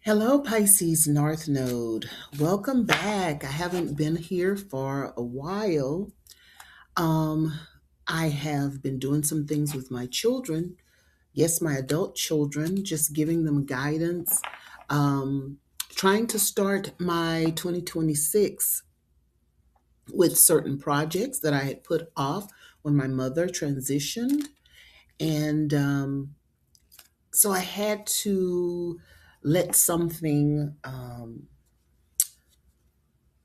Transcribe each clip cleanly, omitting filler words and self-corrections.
Hello, Pisces North Node. Welcome back. I haven't been here for a while. Um, I have been doing some things with my children. Yes, my adult children, just giving them guidance. Trying to start my 2026 with certain projects that I had put off when my mother transitioned. And so I had to let something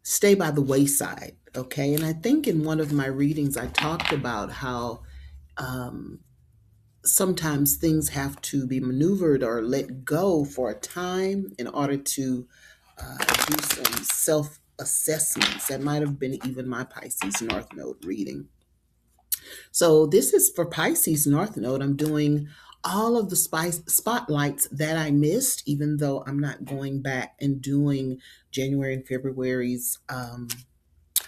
stay by the wayside. Okay. And I think in one of my readings, I talked about how um, sometimes things have to be maneuvered or let go for a time in order to do some self assessments. That might have been even my Pisces North Node reading. So this is for Pisces North Node. I'm doing all of the spotlights that I missed, even though I'm not going back and doing January and February's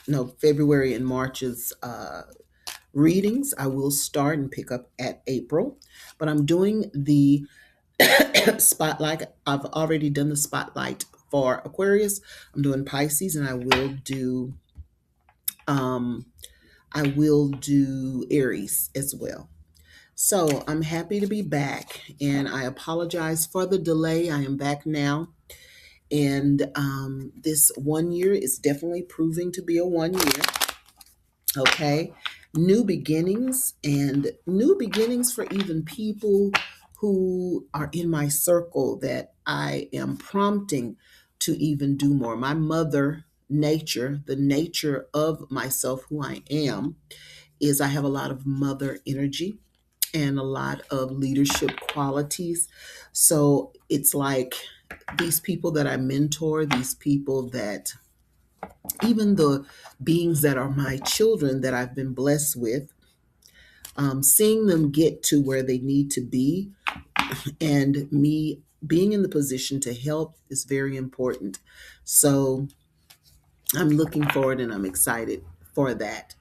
no, February and March's readings. I will start and pick up at April, but I'm doing the spotlight. I've already done the spotlight for Aquarius. I'm doing Pisces, and um, I will do Aries as well. So I'm happy to be back, and I apologize for the delay. I am back now. And this 1 year is definitely proving to be a 1 year. Okay. New beginnings and new beginnings for even people who are in my circle that I am prompting to even do more. My mother nature, the nature of myself, who I am, is I have a lot of mother energy and a lot of leadership qualities. So it's like these people that I mentor, these people that even the beings that are my children that I've been blessed with, seeing them get to where they need to be and me being in the position to help is very important. So I'm looking forward and I'm excited for that.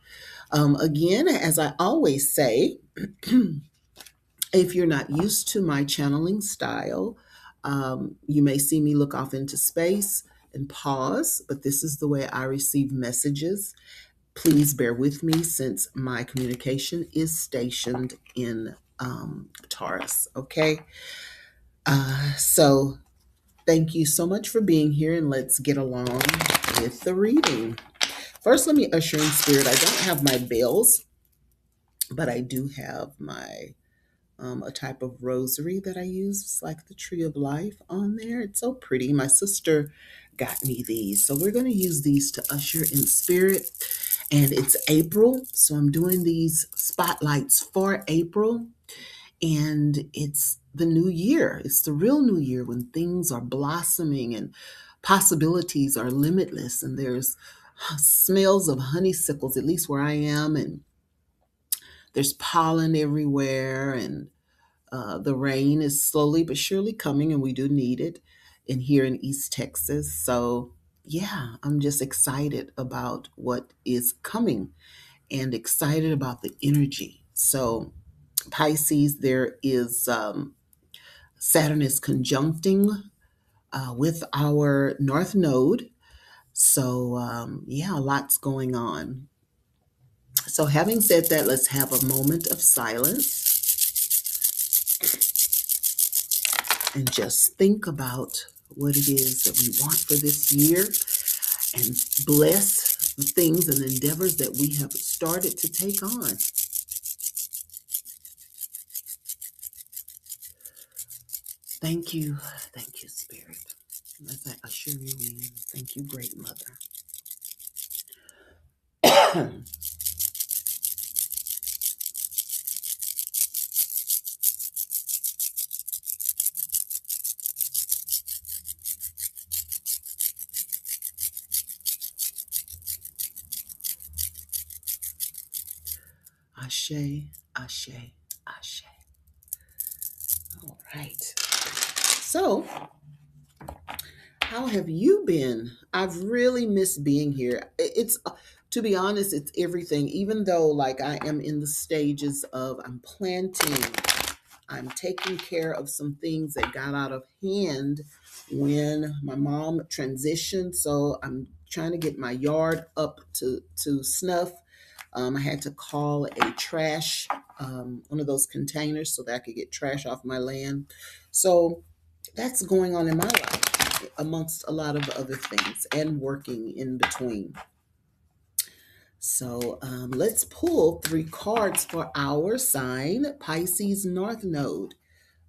Again, as I always say, if you're not used to my channeling style, you may see me look off into space and pause, but this is the way I receive messages. Please bear with me since my communication is stationed in Taurus. Okay. So thank you so much for being here, and let's get along with the reading. First, let me usher in spirit. I don't have my bells, but I do have my a type of rosary that I use. It's like the tree of life on there. It's so pretty. My sister got me these. So we're going to use these to usher in spirit. And it's April. So I'm doing these spotlights for April. And it's the new year. It's the real new year when things are blossoming and possibilities are limitless. And there's smells of honeysuckles, at least where I am. And there's pollen everywhere. And the rain is slowly but surely coming, and we do need it in here in East Texas. So, yeah, I'm just excited about what is coming and excited about the energy. So, Pisces, there is Saturn is conjuncting with our North Node. So, yeah, lots going on. So, having said that, let's have a moment of silence and just think about what it is that we want for this year and bless the things and endeavors that we have started to take on. Thank you. Thank you, Spirit. As I usher you in, thank you, Great Mother. Ashe, Ashe, Ashe. All right. So, how have you been? I've really missed being here. It's, to be honest, it's everything. Even though, like, I am in the stages of I'm planting I'm taking care of some things that got out of hand when my mom transitioned. So I'm trying to get my yard up to snuff. I had to call a trash, one of those containers, so that I could get trash off my land. So that's going on in my life, amongst a lot of other things, and working in between. So let's pull three cards for our sign, Pisces North Node.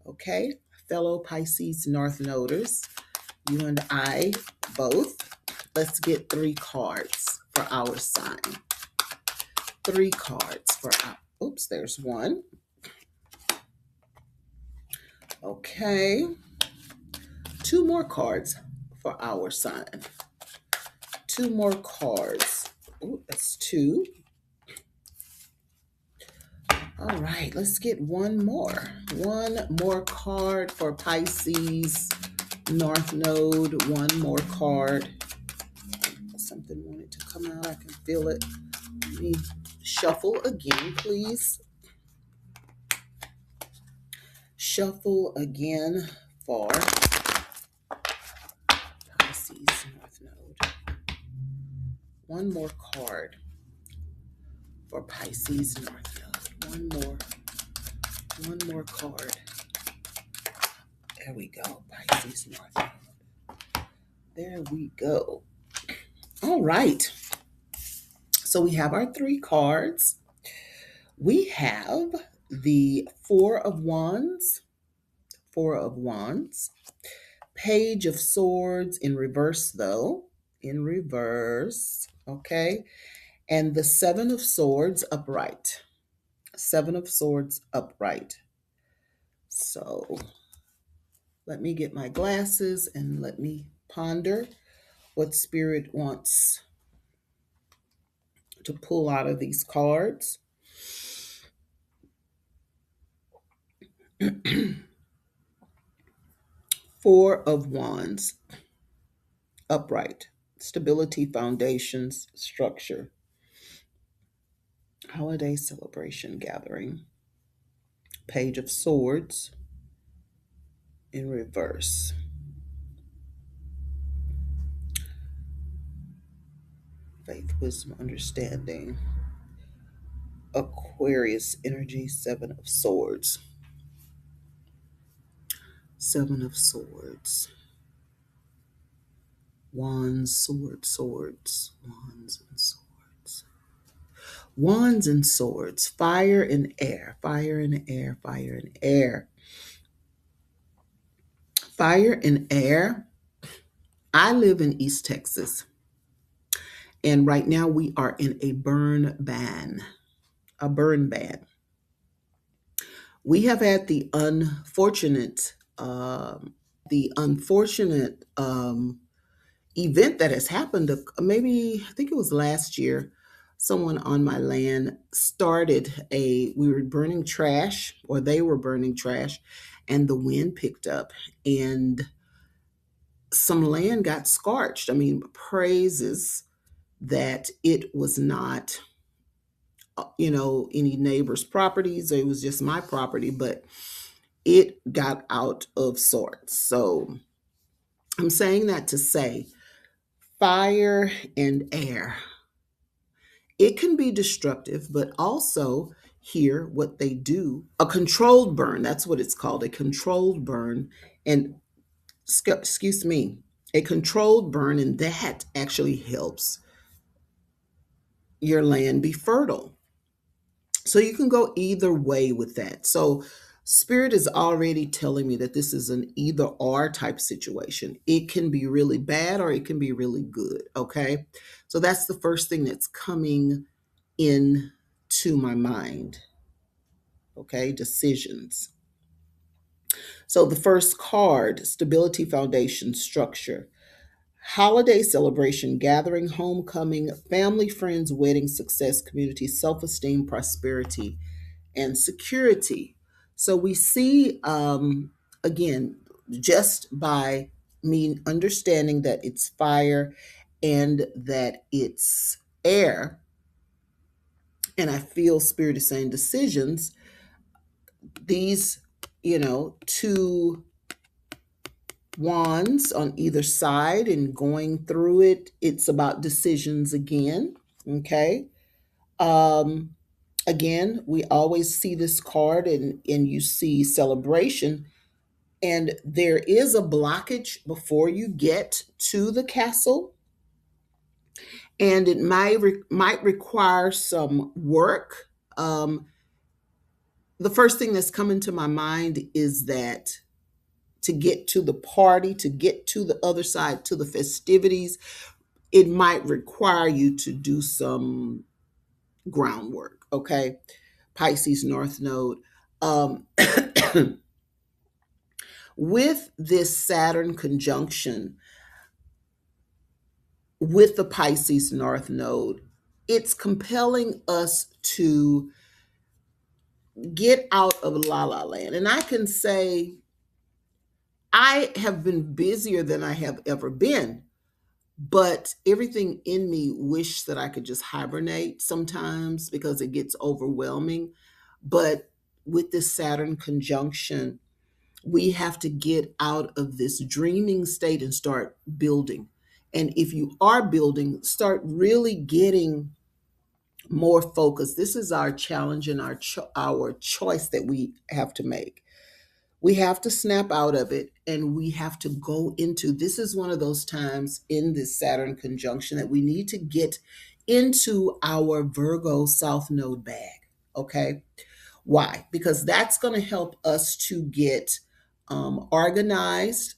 Okay, fellow Pisces North Noders, you and I both. Let's get three cards for our sign. Three cards for our, oops, there's one. Okay, two more cards for our sign. Two more cards. Oh, that's two. All right, let's get one more. One more card for Pisces North Node. One more card. Something wanted to come out. I can feel it. Let me shuffle again, please. Shuffle again for Pisces North Node. One more card for Pisces North Node. One more card. There we go, Pisces North Node. There we go. All right. So we have our three cards. We have the Four of Wands, Page of Swords in reverse, though, in reverse, okay, and the Seven of Swords upright. Seven of Swords upright. So let me get my glasses and let me ponder what Spirit wants to pull out of these cards. Four of Wands, upright, stability, foundations, structure, holiday celebration, gathering. Page of Swords in reverse. Faith, wisdom, understanding. Aquarius energy, Seven of Swords. Seven of Swords. Wands, swords, wands and swords. Wands and swords, fire and air, fire and air, fire and air. Fire and air. I live in East Texas, and right now we are in a burn ban. A burn ban. We have had the unfortunate event that has happened. Maybe I think it was last year. Someone on my land started we were burning trash, or they were burning trash, and the wind picked up, and some land got scorched. I mean, praises that it was not, any neighbor's properties. It was just my property, but it got out of sorts. So I'm saying that to say fire and air, it can be destructive, but also here what they do, a controlled burn, that's what it's called, a controlled burn. And excuse me, a controlled burn, and that actually helps your land be fertile. So you can go either way with that. So Spirit is already telling me that this is an either or type situation. It can be really bad or it can be really good. Okay. So that's the first thing that's coming in to my mind. Okay. Decisions. So the first card, stability, foundation, structure, holiday celebration, gathering, homecoming, family, friends, wedding, success, community, self esteem, prosperity, and security. So we see, again, just by me understanding that it's fire and that it's air, and I feel Spirit is saying decisions, these two wands on either side and going through it. It's about decisions again. Okay. Um, Again, we always see this card, and you see celebration, and there is a blockage before you get to the castle, and it might require some work. Um, the first thing that's coming to my mind is that to get to the party, to get to the other side, to the festivities, it might require you to do some groundwork. Okay, Pisces North Node. Um, with this Saturn conjunction with the Pisces North Node, it's compelling us to get out of la la land. And I can say I have been busier than I have ever been, but everything in me wishes that I could just hibernate sometimes because it gets overwhelming. But with this Saturn conjunction, we have to get out of this dreaming state and start building. And if you are building, start really getting more focused. This is our challenge and our choice that we have to make. We have to snap out of it, and we have to go into, this is one of those times in this Saturn conjunction that we need to get into our Virgo South Node bag. Okay. Why? Because that's going to help us to get organized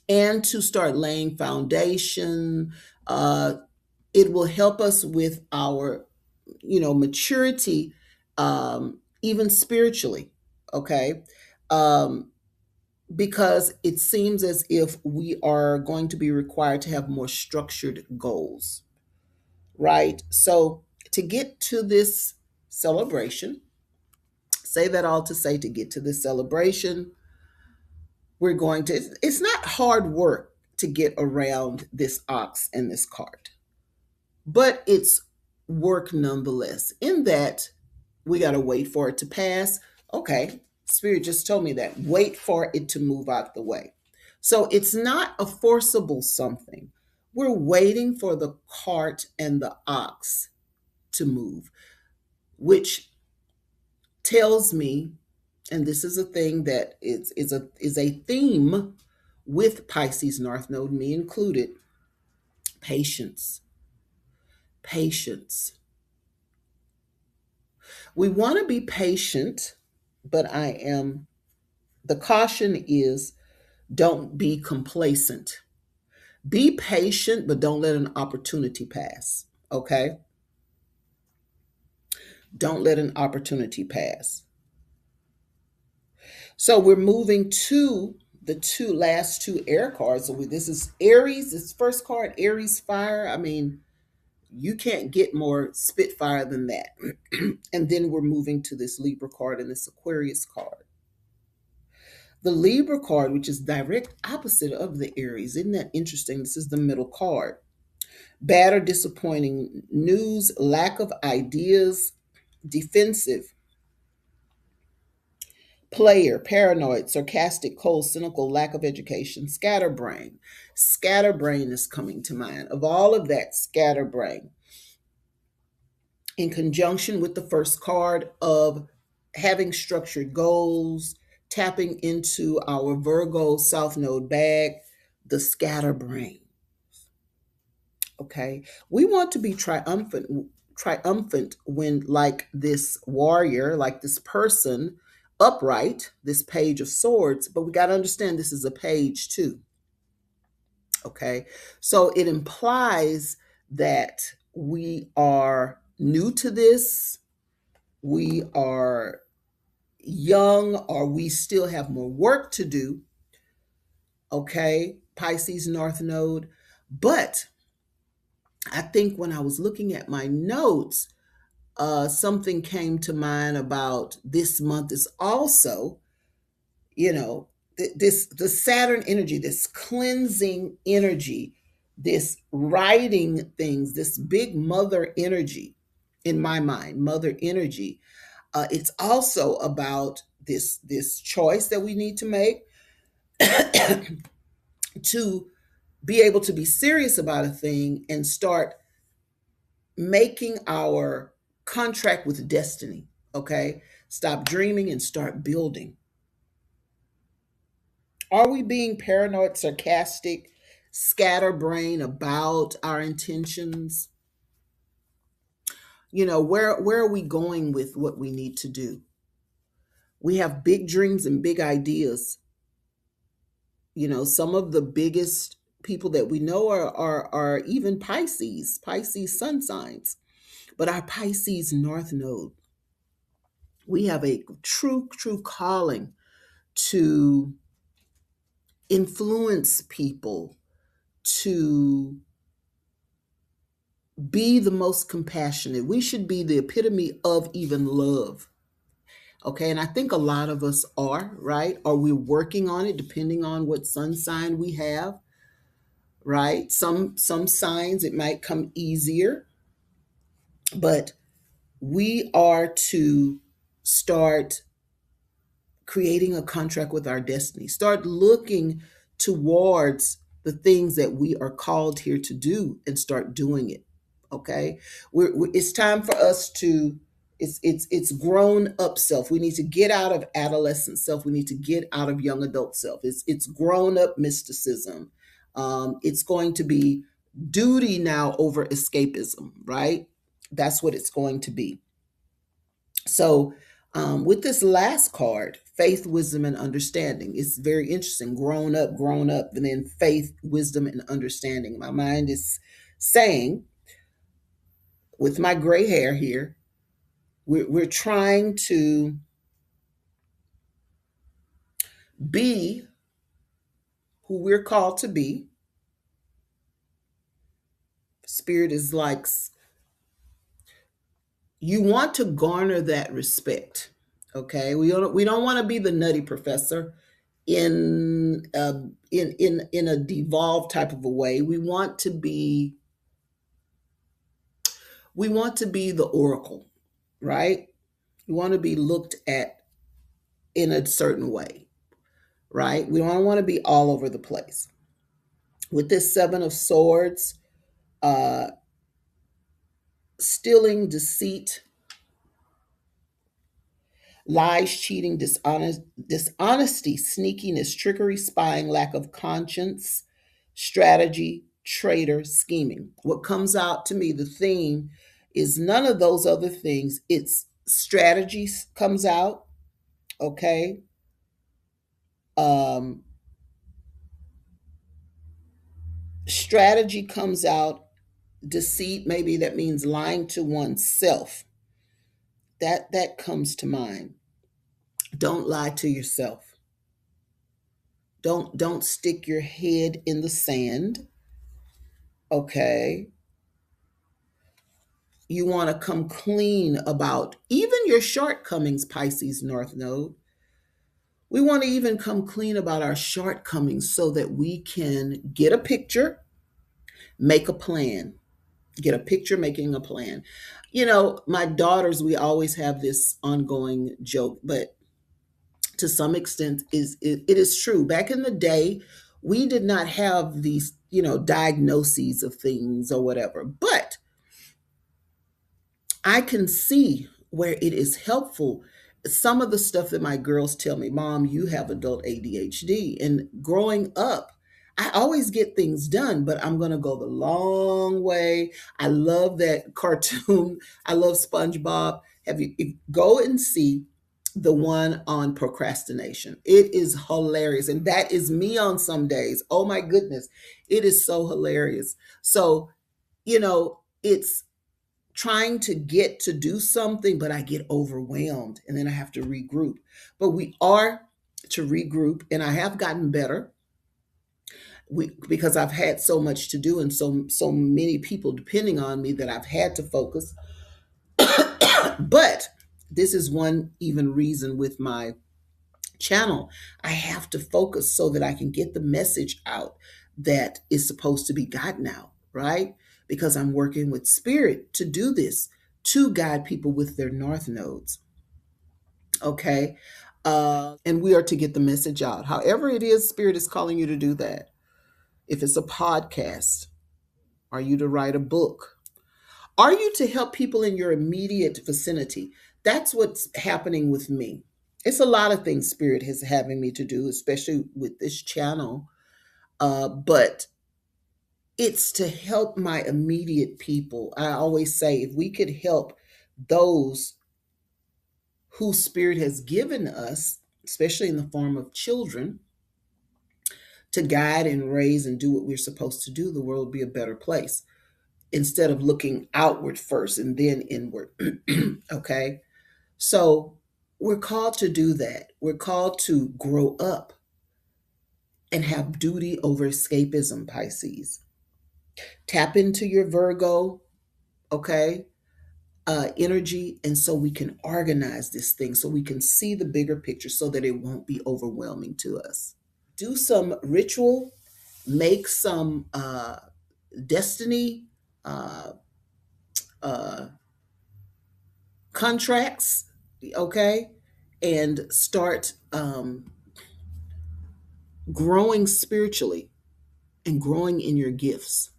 and to start laying foundation. It will help us with our, maturity, even spiritually. Okay. Um, because it seems as if we are going to be required to have more structured goals, right? So, to get to this celebration, say that all to say, to get to this celebration, we're going to, it's not hard work to get around this ox and this cart, but it's work nonetheless, in that we got to wait for it to pass. Okay, Spirit just told me that. Wait for it to move out the way. So it's not a forcible something. We're waiting for the cart and the ox to move, which tells me, and this is a thing that is a theme with Pisces North Node, me included, patience. Patience. We want to be patient, but the caution is, don't be complacent. Be patient, but don't let an opportunity pass. Okay? Don't let an opportunity pass. So we're moving to the last two air cards. So this is Aries, this first card, Aries fire. I mean, you can't get more spitfire than that. And then we're moving to this Libra card and this Aquarius card. The Libra card, which is direct opposite of the Aries. Isn't that interesting? This is the middle card. Bad or disappointing news, lack of ideas, defensive, player, paranoid, sarcastic, cold, cynical, lack of education, scatterbrain. Scatterbrain is coming to mind. Of all of that, scatterbrain, in conjunction with the first card of having structured goals, tapping into our Virgo South Node bag, the scatterbrain. Okay, we want to be triumphant when, like this warrior, like this person, upright, this page of swords, but we got to understand this is a page too. Okay, so it implies that we are new to this, we are young, or we still have more work to do. Okay, Pisces North Node. But I think when I was looking at my notes, something came to mind about this month is also, you know, the Saturn energy, this cleansing energy, this writing things, this big mother energy, in my mind, mother energy. It's also about this choice that we need to make to be able to be serious about a thing and start making our contract with destiny. Okay, stop dreaming and start building. Are we being paranoid, sarcastic, scatterbrain about our intentions? Where are we going with what we need to do? We have big dreams and big ideas. Some of the biggest people that we know are even Pisces sun signs. But our Pisces North Node, we have a true calling to influence people, to be the most compassionate. We should be the epitome of even love. Okay, and I think a lot of us are, right? Or we're working on it depending on what sun sign we have, right? Some signs it might come easier, but we are to start creating a contract with our destiny. Start looking towards the things that we are called here to do and start doing it. Okay, it's time for us to. It's grown up self. We need to get out of adolescent self. We need to get out of young adult self. It's grown up mysticism. It's going to be duty now over escapism. Right. That's what it's going to be. So, with this last card, faith, wisdom, and understanding, it's very interesting. Grown up, and then faith, wisdom, and understanding. My mind is saying, with my gray hair here, we're trying to be who we're called to be. Spirit is like, you want to garner that respect. Okay, we don't want to be the nutty professor in a devolved type of a way. We want to be the oracle, right? We want to be looked at in a certain way, right? We don't want to be all over the place. With this seven of swords, uh stealing, deceit, lies, cheating, dishonesty, sneakiness, trickery, spying, lack of conscience, strategy, traitor, scheming. What comes out to me, the theme is none of those other things. It's strategy comes out, okay? Um, strategy comes out, deceit, maybe that means lying to oneself. That comes to mind. Don't lie to yourself. Don't stick your head in the sand. Okay. You want to come clean about even your shortcomings, Pisces North Node. We want to even come clean about our shortcomings so that we can get a picture, make a plan. Get a picture, making a plan. My daughters, we always have this ongoing joke, but to some extent it is true. Back in the day, we did not have these, diagnoses of things or whatever. But I can see where it is helpful. Some of the stuff that my girls tell me, Mom, you have adult ADHD. And growing up, I always get things done, but I'm going to go the long way. I love that cartoon. I love SpongeBob. Go and see the one on procrastination. It is hilarious. And that is me on some days. Oh my goodness. It is so hilarious. So, it's trying to get to do something, but I get overwhelmed and then I have to regroup. But we are to regroup, and I have gotten better. Because I've had so much to do and so many people depending on me that I've had to focus. But this is one even reason with my channel. I have to focus so that I can get the message out that is supposed to be gotten out, right? Because I'm working with spirit to do this, to guide people with their north nodes. Okay. And we are to get the message out. However, it is, Spirit is calling you to do that. If it's a podcast, are you to write a book? Are you to help people in your immediate vicinity? That's what's happening with me. It's a lot of things Spirit is having me to do, especially with this channel. But it's to help my immediate people. I always say if we could help those whose Spirit has given us, especially in the form of children, to guide and raise and do what we're supposed to do, the world would be a better place instead of looking outward first and then inward. Okay. So we're called to do that. We're called to grow up and have duty over escapism, Pisces. Tap into your Virgo, okay, energy. And so we can organize this thing so we can see the bigger picture so that it won't be overwhelming to us. Do some ritual, make some destiny uh, uh, contracts, okay, and start growing spiritually and growing in your gifts.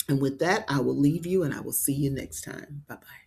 And with that, I will leave you and I will see you next time. Bye bye.